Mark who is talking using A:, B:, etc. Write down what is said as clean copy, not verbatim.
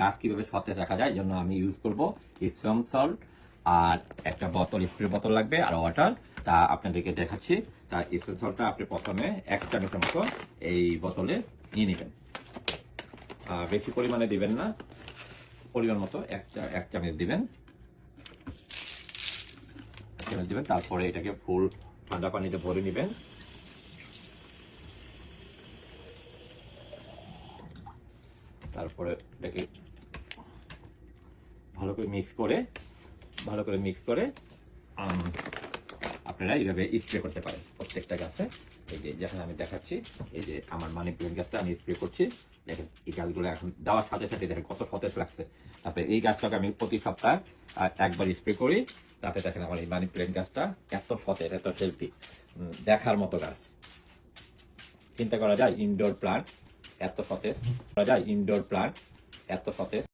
A: গাছ কিভাবে সতেজ রাখা যায়, এই জন্য আমি ইউজ করব ইপসম সল্ট, আর একটা বোতল, স্প্রে বোতল লাগবে, আর ওয়াটার। তা আপনাদেরকে দেখাচ্ছি। তা ইপসম সল্টটা আপনি প্রথমে 1 চামচের মতো এই বোতলে নিয়ে নেবেন। বেশি পরিমাণে দিবেন না, পরিমাণ মতো 1 চামচ দিবেন। তারপরে এটাকে ফুল ঠান্ডা পানিতে ভরে নেবেন। তারপরে এটাকে ভালো করে মিক্স করে আপনারা এইভাবে স্প্রে করতে পারেন প্রত্যেকটা গাছে। এই যে যেখানে আমি দেখাচ্ছি, এই যে আমার মানি প্ল্যান্ট গাছটা আমি স্প্রে করছি। দেখেন এই গাছগুলো এখন দেওয়ার সাথে সাথে দেখেন কত সতেজ লাগছে। তারপরে এই গাছটাকে আমি প্রতি সপ্তাহে একবার স্প্রে করি। তাতে দেখেন আমার এই মানি প্ল্যান্ট গাছটা এত সতেজ, এত হেলদি, দেখার মতো গাছ। চিন্তা করা যায় ইনডোর প্লান্ট এত সতেজ।